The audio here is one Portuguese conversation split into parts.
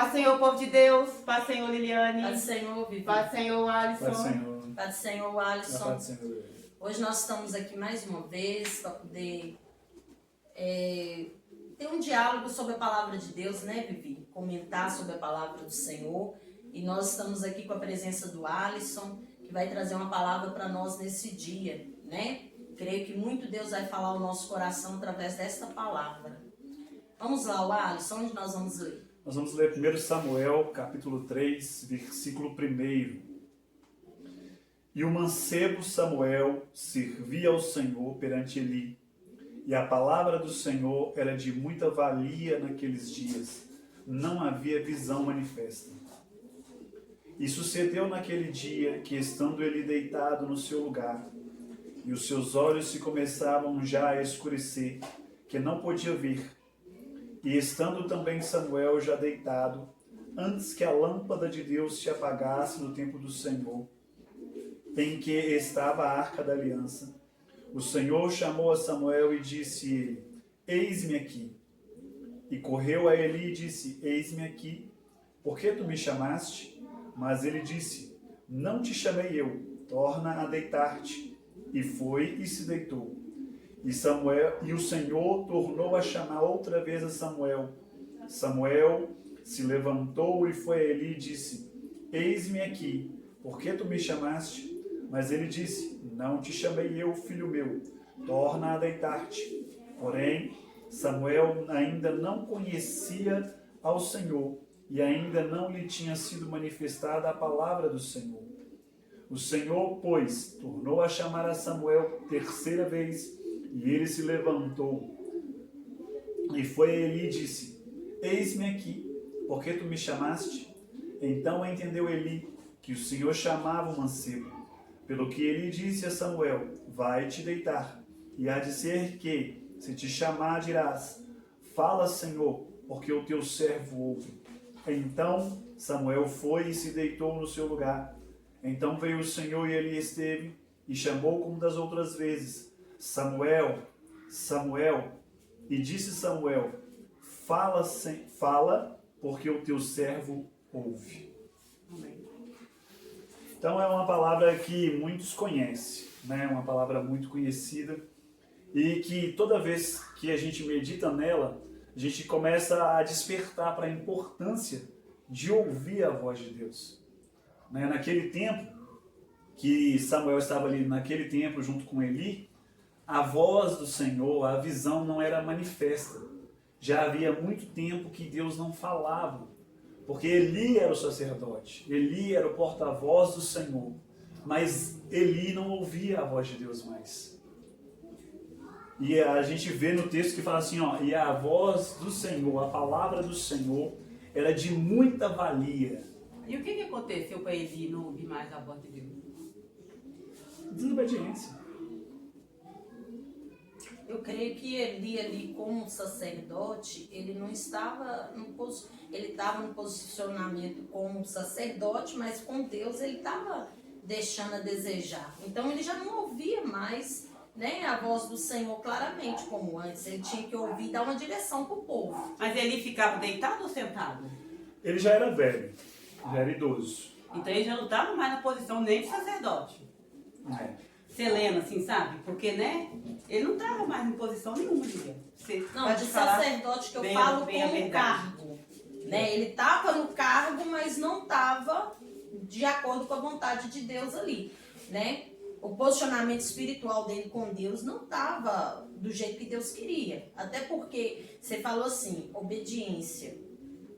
Paz, Senhor, povo de Deus. Paz, Senhor, Liliane. Paz do Senhor, Vivi. Paz, Senhor, Alisson. Paz do Senhor. Paz do Senhor, Alisson. Paz do Senhor. Hoje nós estamos aqui mais uma vez para poder ter um diálogo sobre a palavra de Deus, né, Vivi? Comentar sobre a palavra do Senhor. E nós estamos aqui com a presença do Alisson, que vai trazer uma palavra para nós nesse dia, né? Creio que muito Deus vai falar ao nosso coração através desta palavra. Vamos lá, o Alisson, onde nós vamos ler? Nós vamos ler 1 Samuel, capítulo 3, versículo 1. E o mancebo Samuel servia ao Senhor perante Eli, e a palavra do Senhor era de muita valia naqueles dias. Não havia visão manifesta. E sucedeu naquele dia que, estando ele deitado no seu lugar, e os seus olhos se começavam já a escurecer, que não podia ver, e estando também Samuel já deitado, antes que a lâmpada de Deus se apagasse no templo do Senhor, em que estava a arca da aliança, o Senhor chamou a Samuel e disse-lhe: Eis-me aqui. E correu a Eli e disse: Eis-me aqui, por que tu me chamaste? Mas ele disse: Não te chamei eu, torna a deitar-te. E foi e se deitou. E o Senhor tornou a chamar outra vez a Samuel. Samuel se levantou e foi a Eli e disse: Eis-me aqui, por que tu me chamaste? Mas ele disse: Não te chamei eu, filho meu, torna a deitar-te. Porém, Samuel ainda não conhecia ao Senhor, e ainda não lhe tinha sido manifestada a palavra do Senhor. O Senhor, pois, tornou a chamar a Samuel terceira vez, e ele se levantou. E foi a Eli e disse: Eis-me aqui, por que tu me chamaste? Então entendeu Eli que o Senhor chamava o mancebo. Pelo que Eli disse a Samuel: Vai te deitar, e há de ser que, se te chamar, dirás: Fala, Senhor, porque o teu servo ouve. Então Samuel foi e se deitou no seu lugar. Então veio o Senhor e Eli esteve, e chamou como das outras vezes: Samuel, Samuel. E disse Samuel: Fala, porque o teu servo ouve. Amém. Então é uma palavra que muitos conhecem, né? Uma palavra muito conhecida, e que toda vez que a gente medita nela, a gente começa a despertar para a importância de ouvir a voz de Deus. Né? Naquele tempo que Samuel estava ali, naquele tempo junto com Eli, a voz do Senhor, a visão não era manifesta. Já havia muito tempo que Deus não falava, porque Eli era o sacerdote, Eli era o porta-voz do Senhor, mas Eli não ouvia a voz de Deus mais. E a gente vê no texto que fala assim, ó, e a voz do Senhor, a palavra do Senhor, era de muita valia. E o que aconteceu para Eli não ouvir mais a voz de Deus? Desobediência. Eu creio que Eli ali como sacerdote, ele não estava ele estava no posicionamento como sacerdote, mas com Deus ele estava deixando a desejar. Então ele já não ouvia mais, né, a voz do Senhor claramente como antes. Ele tinha que ouvir e dar uma direção para o povo. Mas Eli ficava deitado ou sentado? Ele já era velho, já era idoso. Então ele já não estava mais na posição nem de sacerdote. Selena, assim, sabe? Porque, né? Ele não estava mais em posição nenhuma, Lilian. Não, de sacerdote que eu falo como cargo. Né? Ele estava no cargo, mas não estava de acordo com a vontade de Deus ali. Né? O posicionamento espiritual dele com Deus não estava do jeito que Deus queria. Até porque, você falou assim, obediência.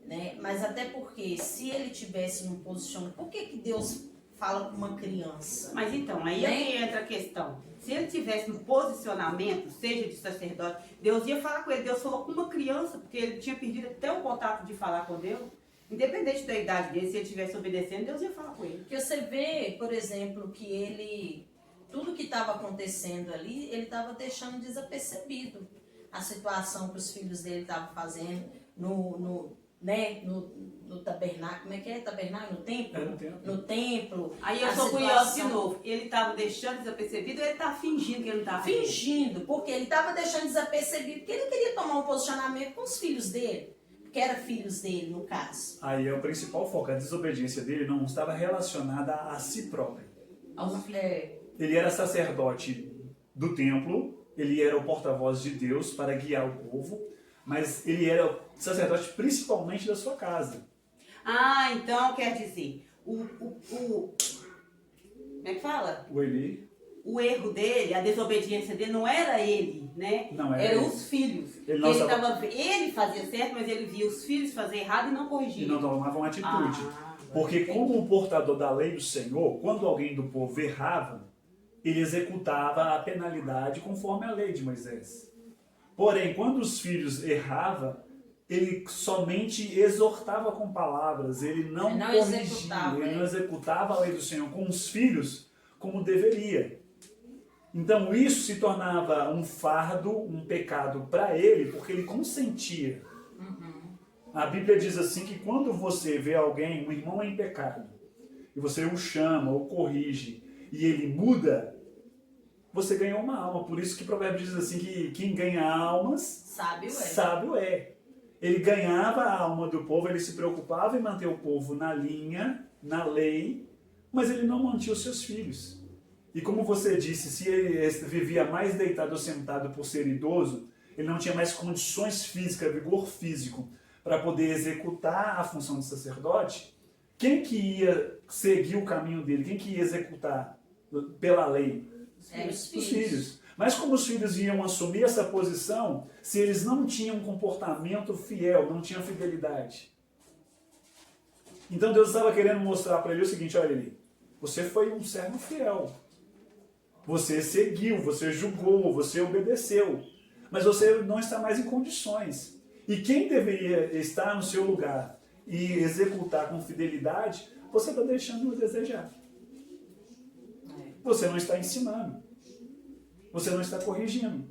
Né? Mas até porque, se ele tivesse num posicionamento... Por que Deus fala com uma criança? Mas então, aí é que entra a questão. Se ele tivesse no posicionamento, seja de sacerdote, Deus ia falar com ele. Deus falou com uma criança, porque ele tinha perdido até o contato de falar com Deus. Independente da idade dele, se ele estivesse obedecendo, Deus ia falar com ele. Porque você vê, por exemplo, que ele... Tudo que estava acontecendo ali, ele estava deixando desapercebido. A situação que os filhos dele estavam fazendo no tabernáculo, como é que é? Tabernáculo? No templo? No templo. No templo. Aí eu sou curiosa de novo. Ele estava deixando desapercebido ou ele estava fingindo que ele não estava? Fingindo, porque ele estava deixando desapercebido, porque ele queria tomar um posicionamento com os filhos dele. Porque que eram filhos dele, no caso. Aí é o principal foco. A desobediência dele não estava relacionada a si próprio. Ele era sacerdote do templo, ele era o porta-voz de Deus para guiar o povo, mas ele era sacerdote principalmente da sua casa. Ah, então quer dizer, como é que fala? O Eli O erro dele, a desobediência dele, não era ele, né? não era Eram ele. os filhos. Ele Ele fazia certo, mas ele via os filhos fazer errado e não corrigia. E não tomava uma atitude. Ah, Porque como o portador da lei do Senhor, quando alguém do povo errava, ele executava a penalidade conforme a lei de Moisés. Porém, quando os filhos erravam, ele somente exortava com palavras, ele não corrigia, ele não executava a lei do Senhor com os filhos como deveria. Então isso se tornava um fardo, um pecado para ele, porque ele consentia. A Bíblia diz assim que quando você vê alguém, um irmão em pecado, e você o chama, o corrige, e ele muda, você ganhou uma alma. Por isso que o provérbio diz assim que quem ganha almas, sábio é. Ele ganhava a alma do povo, ele se preocupava em manter o povo na linha, na lei, mas ele não mantinha os seus filhos. E como você disse, se ele vivia mais deitado ou sentado por ser idoso, ele não tinha mais condições físicas, vigor físico, para poder executar a função de sacerdote, quem que ia seguir o caminho dele? Quem que ia executar pela lei? Os filhos. Mas como os filhos iam assumir essa posição se eles não tinham um comportamento fiel, não tinham fidelidade? Então Deus estava querendo mostrar para ele o seguinte: olha, ele, você foi um servo fiel. Você seguiu, você julgou, você obedeceu. Mas você não está mais em condições. E quem deveria estar no seu lugar e executar com fidelidade, você está deixando a desejar. Você não está ensinando. Você não está corrigindo.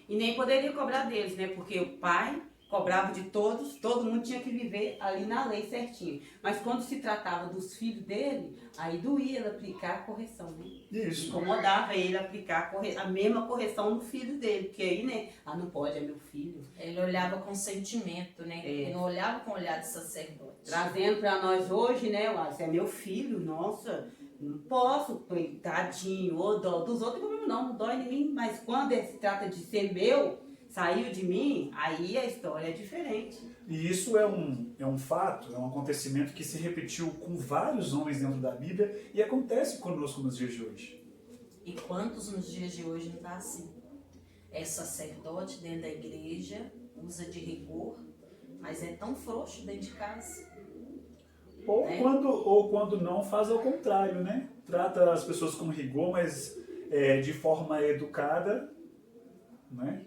E nem poderia cobrar deles, né? Porque o pai cobrava de todos, todo mundo tinha que viver ali na lei certinho. Mas quando se tratava dos filhos dele, aí doía ele aplicar a correção, né? Isso. Incomodava ele aplicar a mesma correção no filho dele, porque aí, né? Ah, não pode, é meu filho. Ele olhava com sentimento, né? Ele não olhava com olhar de sacerdote. Trazendo para nós hoje, né? Você é meu filho, nossa, não posso, tadinho, ou dó dos outros, não dói em mim, mas quando se trata de ser meu, saiu de mim, aí a história é diferente. E isso é um fato, é um acontecimento que se repetiu com vários homens dentro da Bíblia e acontece conosco nos dias de hoje. E quantos nos dias de hoje não dá assim? É sacerdote dentro da igreja, usa de rigor, mas é tão frouxo dentro de casa. Ou quando não, faz ao contrário, né? Trata as pessoas com rigor, mas de forma educada, né?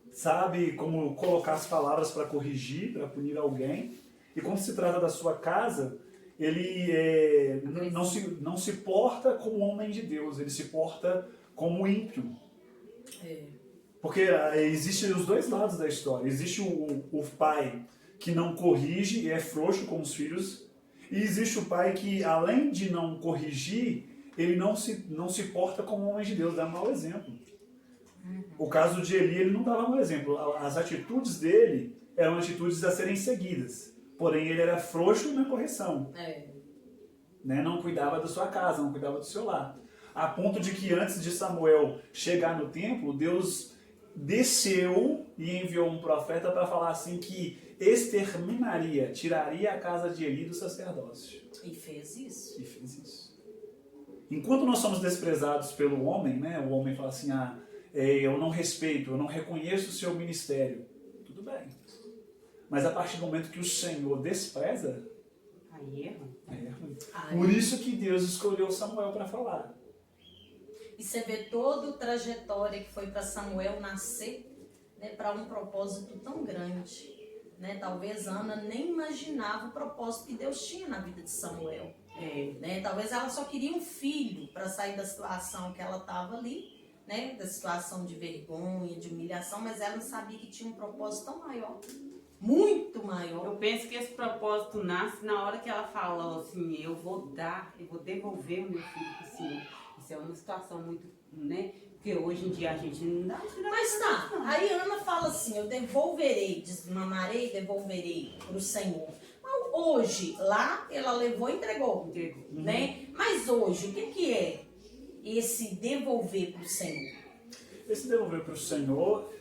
Sabe como colocar as palavras para corrigir, para punir alguém. E quando se trata da sua casa, ele não se porta como homem de Deus, ele se porta como ímpio. Porque existem os dois lados da história. Existe o pai que não corrige e é frouxo com os filhos, e existe o pai que, além de não corrigir, ele não se porta como homem de Deus, dá mau exemplo. O caso de Eli, ele não dava mau exemplo. As atitudes dele eram atitudes a serem seguidas. Porém, ele era frouxo na correção. Né? Não cuidava da sua casa, não cuidava do seu lar. A ponto de que antes de Samuel chegar no templo, Deus desceu e enviou um profeta para falar assim que exterminaria, tiraria a casa de Eli do sacerdócio. E fez isso. Enquanto nós somos desprezados pelo homem, né? O homem fala assim, eu não respeito, eu não reconheço o seu ministério. Tudo bem. Mas a partir do momento que o Senhor despreza, Aí erra. Por isso que Deus escolheu Samuel para falar. E você vê toda a trajetória que foi para Samuel nascer, né, para um propósito tão grande. Né? Talvez Ana nem imaginava o propósito que Deus tinha na vida de Samuel. Né? Talvez ela só queria um filho para sair da situação que ela estava ali, né? Da situação de vergonha, de humilhação, mas ela não sabia que tinha um propósito tão maior, muito maior. Eu penso que esse propósito nasce na hora que ela falou assim, eu vou devolver o meu filho para o Senhor. Isso é uma situação muito, né? Porque hoje em dia a gente não dá isso. Mas tá, aí Ana fala assim, eu devolverei, desmamarei, devolverei para o Senhor. Mas hoje, lá ela levou e entregou, né? Mas hoje, o que é esse devolver para o Senhor? Esse devolver para o Senhor,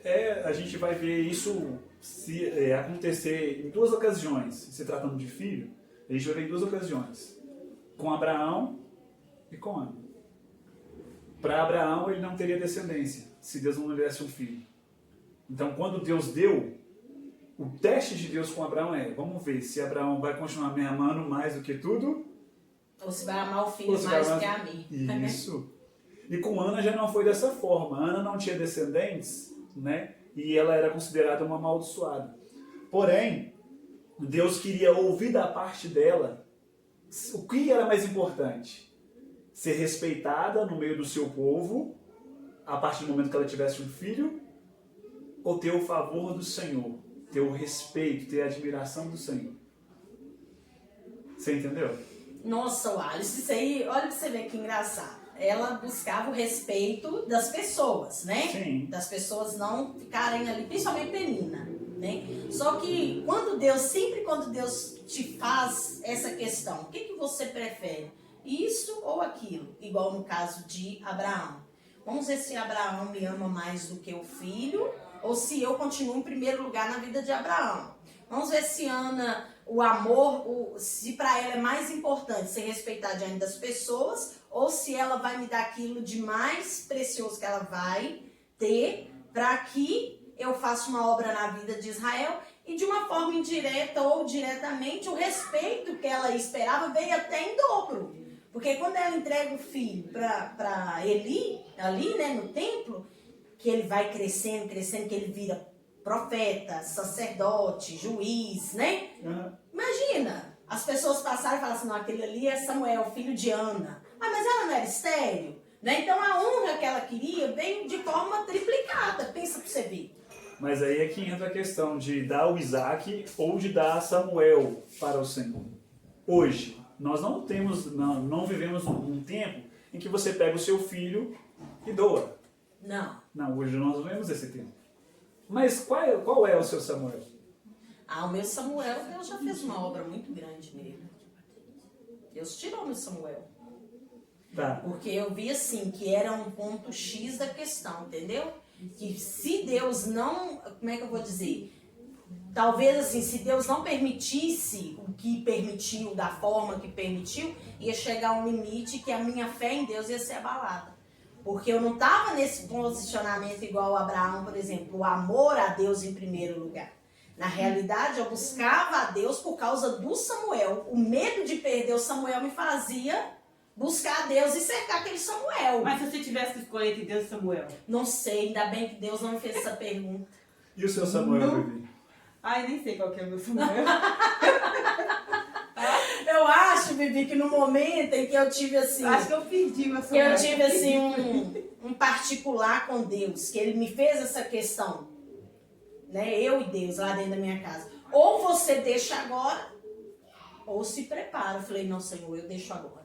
a gente vai ver isso acontecer em duas ocasiões. Se tratando de filho, a gente vai ver em duas ocasiões. Com Abraão e com Ana. Para Abraão, ele não teria descendência, se Deus não lhe desse um filho. Então, quando Deus deu, o teste de Deus com Abraão vamos ver se Abraão vai continuar me amando mais do que tudo. Ou se vai amar o filho mais do que a mim. Isso. E com Ana já não foi dessa forma. Ana não tinha descendentes, né? E ela era considerada uma amaldiçoada. Porém, Deus queria ouvir da parte dela o que era mais importante. Ser respeitada no meio do seu povo, a partir do momento que ela tivesse um filho, ou ter o favor do Senhor, ter o respeito, ter a admiração do Senhor. Você entendeu? Nossa, Wallace, isso aí, olha pra você ver que engraçado. Ela buscava o respeito das pessoas, né? Sim. Das pessoas não ficarem ali, principalmente Penina, né? Só que sempre quando Deus te faz essa questão, o que você prefere? Isso ou aquilo? Igual no caso de Abraão. Vamos ver se Abraão me ama mais do que o filho, ou se eu continuo em primeiro lugar na vida de Abraão. Vamos ver se Ana, o amor, se para ela é mais importante ser respeitada diante das pessoas, ou se ela vai me dar aquilo de mais precioso que ela vai ter para que eu faça uma obra na vida de Israel. E de uma forma indireta ou diretamente, o respeito que ela esperava veio até em dobro. Porque quando ela entrega o filho para Eli, ali, né, no templo, que ele vai crescendo, que ele vira profeta, sacerdote, juiz, né? Uhum. Imagina, as pessoas passaram e falaram assim, não, aquele ali é Samuel, filho de Ana. Ah, mas ela não era estéril? Né? Então a honra que ela queria veio de forma triplicada, pensa pra você ver. Mas aí é que entra a questão de dar o Isaac ou de dar Samuel para o Senhor. Hoje, nós não vivemos um tempo em que você pega o seu filho e doa. Não, hoje nós não vivemos esse tempo. Mas qual é o seu Samuel? Ah, o meu Samuel, Deus já fez uma obra muito grande nele. Deus tirou meu Samuel. Tá. Porque eu vi assim, que era um ponto X da questão, entendeu? Que se Deus não, como é que eu vou dizer? Talvez assim, se Deus não permitisse o que permitiu, da forma que permitiu, ia chegar um limite que a minha fé em Deus ia ser abalada. Porque eu não estava nesse posicionamento igual a Abraão, por exemplo, o amor a Deus em primeiro lugar. Na realidade, eu buscava a Deus por causa do Samuel. O medo de perder o Samuel me fazia buscar a Deus e cercar aquele Samuel. Mas se você tivesse que escolher entre Deus e Samuel? Não sei, ainda bem que Deus não me fez essa pergunta. E o seu Samuel, Vivi? Ai, nem sei qual que é o meu Samuel. Eu acho, Vivi, que no momento em que eu tive assim... Acho que eu perdi meu que Samuel. eu tive assim um particular com Deus, que ele me fez essa questão, né? Eu e Deus lá dentro da minha casa. Ou você deixa agora, ou se prepara. Eu falei, não, Senhor, eu deixo agora.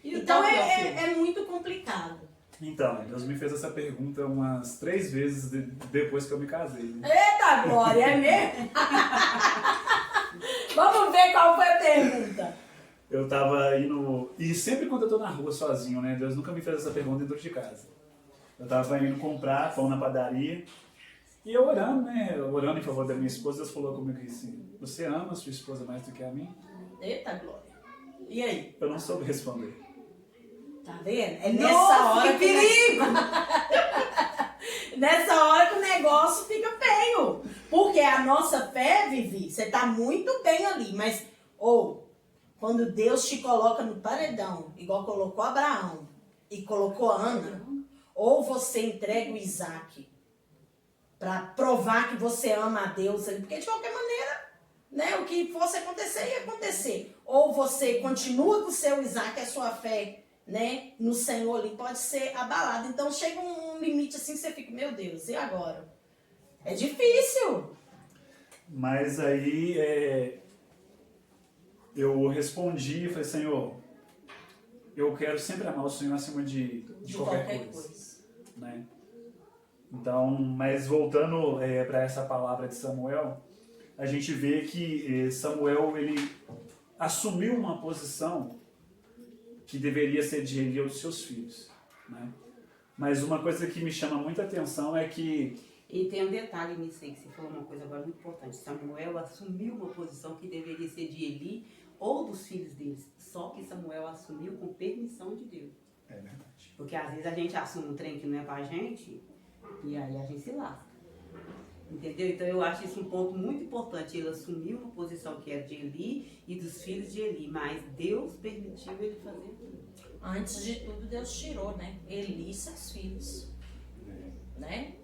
Então é muito complicado. Então, Deus me fez essa pergunta umas 3 vezes depois que eu me casei. Né? Eita glória, é mesmo? Vamos ver qual foi a pergunta. Eu tava indo... E sempre quando eu tô na rua sozinho, né? Deus nunca me fez essa pergunta dentro de casa. Eu tava indo comprar pão na padaria. E eu orando, né? Orando em favor da minha esposa, Deus falou comigo assim: você ama a sua esposa mais do que a mim? Eita glória. E aí? Eu não soube responder. Tá vendo? É nessa Nossa, hora que perigo! Nessa hora que o negócio fica feio. Porque a nossa fé, Vivi, você tá muito bem ali, mas quando Deus te coloca no paredão, igual colocou Abraão e colocou Ana, ou você entrega o Isaac para provar que você ama a Deus, porque de qualquer maneira, né, o que fosse acontecer ia acontecer. Ou você continua com o seu Isaac, a sua fé, né, no Senhor ali pode ser abalado. Então chega um limite assim que você fica, meu Deus, e agora? É difícil. Mas aí eu respondi e falei: Senhor, eu quero sempre amar o Senhor acima de qualquer coisa. Né? Então, mas voltando para essa palavra de Samuel, a gente vê que Samuel ele assumiu uma posição que deveria ser de Eli aos seus filhos, né? Mas uma coisa que me chama muita atenção é que... E tem um detalhe nisso aí, que você falou uma coisa agora muito importante. Samuel assumiu uma posição que deveria ser de Eli ou dos filhos deles. Só que Samuel assumiu com permissão de Deus. É verdade. Porque às vezes a gente assume um trem que não é pra gente, e aí a gente se lasca. Entendeu? Então eu acho isso um ponto muito importante. Ele assumiu uma posição que era de Eli e dos filhos de Eli, mas Deus permitiu ele fazer tudo. Antes de tudo, Deus tirou, né? Eli e seus filhos, né?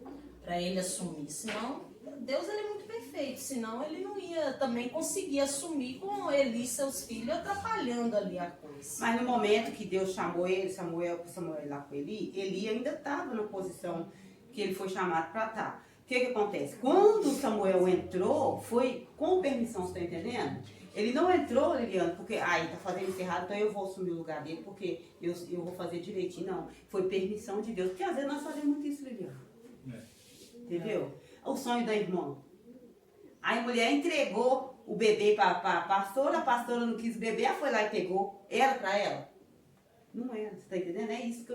Para ele assumir. Senão, Deus ele é muito perfeito. Senão, ele não ia também conseguir assumir com Eli e seus filhos atrapalhando ali a coisa. Mas no momento que Deus chamou ele, Samuel lá com Eli, Eli ainda estava na posição que ele foi chamado para estar. O que acontece? Quando Samuel entrou, foi com permissão, você está entendendo? Ele não entrou, Liliana, porque ele está fazendo isso errado, então eu vou assumir o lugar dele, porque eu vou fazer direitinho. Não, foi permissão de Deus. Porque às vezes nós fazemos muito isso, Liliana. Entendeu? O sonho da irmã. Aí a mulher entregou o bebê para a pastora não quis beber, ela foi lá e pegou. Era para ela? Não era, você está entendendo? É isso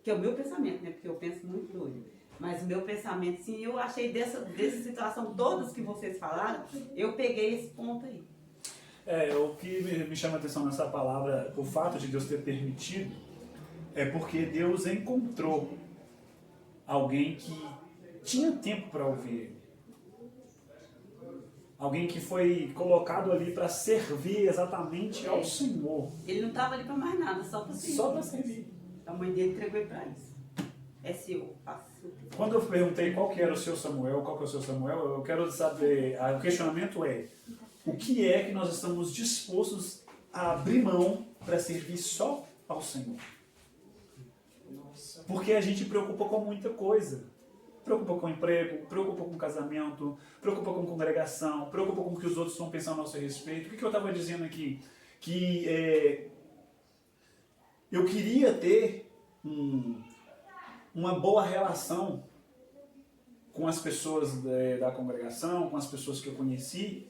que é o meu pensamento, né? Porque eu penso muito doido. Mas o meu pensamento, sim, eu achei dessa situação, todas que vocês falaram, eu peguei esse ponto aí. O que me chama a atenção nessa palavra, o fato de Deus ter permitido, é porque Deus encontrou alguém que tinha tempo para ouvir ele. Alguém que foi colocado ali para servir exatamente ao Senhor. Ele não estava ali para mais nada, só para servir. Só para servir. A mãe dele entregou ele para isso. É seu, faça. Quando eu perguntei qual que era o seu Samuel, qual que é o seu Samuel, eu quero saber, o questionamento é, o que é que nós estamos dispostos a abrir mão para servir só ao Senhor? Porque a gente preocupa com muita coisa. Preocupa com emprego, preocupa com casamento, preocupa com congregação, preocupa com o que os outros estão pensando a nosso respeito. O que eu estava dizendo aqui? Que eu queria ter uma boa relação com as pessoas da congregação, com as pessoas que eu conheci,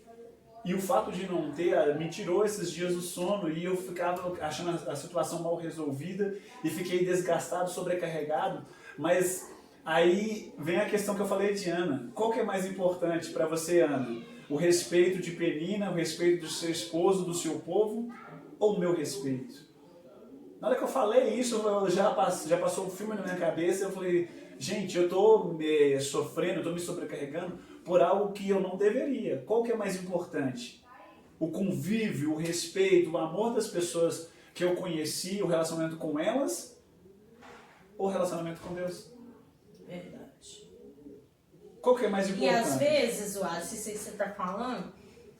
e o fato de não ter me tirou esses dias do sono e eu ficava achando a situação mal resolvida e fiquei desgastado, sobrecarregado. Mas aí vem a questão que eu falei de Ana. Qual que é mais importante para você, Ana? O respeito de Penina, o respeito do seu esposo, do seu povo, ou o meu respeito? Na hora que eu falei isso, já passou um filme na minha cabeça, eu falei, gente, eu estou sofrendo, estou me sobrecarregando por algo que eu não deveria. Qual que é mais importante? O convívio, o respeito, o amor das pessoas que eu conheci, o relacionamento com elas, ou o relacionamento com Deus? Verdade. Qual que é mais importante? E às vezes, Wallace, se você está falando,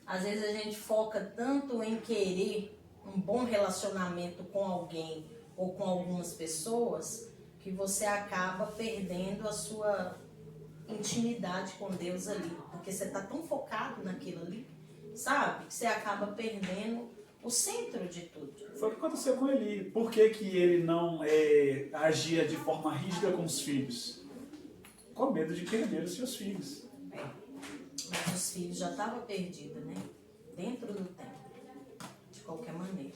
às vezes a gente foca tanto em querer um bom relacionamento com alguém ou com algumas pessoas que você acaba perdendo a sua intimidade com Deus ali, porque você está tão focado naquilo ali, sabe? Que você acaba perdendo o centro de tudo. Foi o que aconteceu com Eli. Por que que ele não agia de forma rígida com os filhos? Com medo de perder os seus filhos. Mas os filhos já estavam perdidos, né? Dentro do tempo. De qualquer maneira.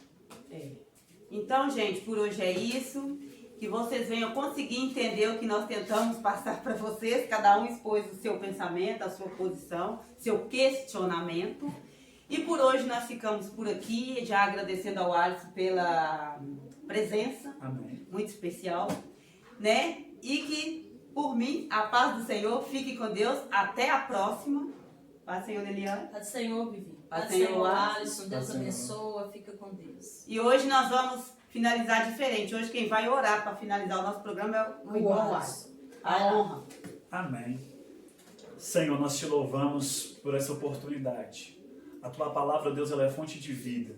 Então, gente, por hoje é isso. Que vocês venham conseguir entender o que nós tentamos passar para vocês. Cada um expôs o seu pensamento, a sua posição, seu questionamento. E por hoje nós ficamos por aqui, já agradecendo ao Alisson pela presença. Amém. Muito especial, né? E que, por mim, a paz do Senhor, fique com Deus. Até a próxima. Paz do Senhor, Liliana. Paz do Senhor, Vivi. Paz Paz do do Senhor, Senhor, Alisson. Deus Senhor. abençoa. Fica com Deus. E hoje nós vamos finalizar diferente. Hoje quem vai orar para finalizar o nosso programa é o irmão Alisson. A honra. Amém. Senhor, nós te louvamos por essa oportunidade. A tua palavra, Deus, ela é fonte de vida.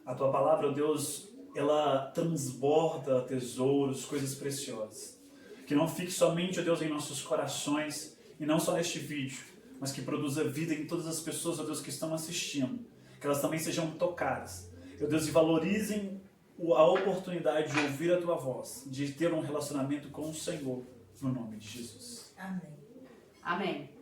A tua palavra, Deus, ela transborda tesouros, coisas preciosas. Que não fique somente, ó Deus, em nossos corações, e não só neste vídeo, mas que produza vida em todas as pessoas, ó Deus, que estão assistindo. Que elas também sejam tocadas. Ó Deus, e valorizem a oportunidade de ouvir a tua voz, de ter um relacionamento com o Senhor, no nome de Jesus. Amém. Amém.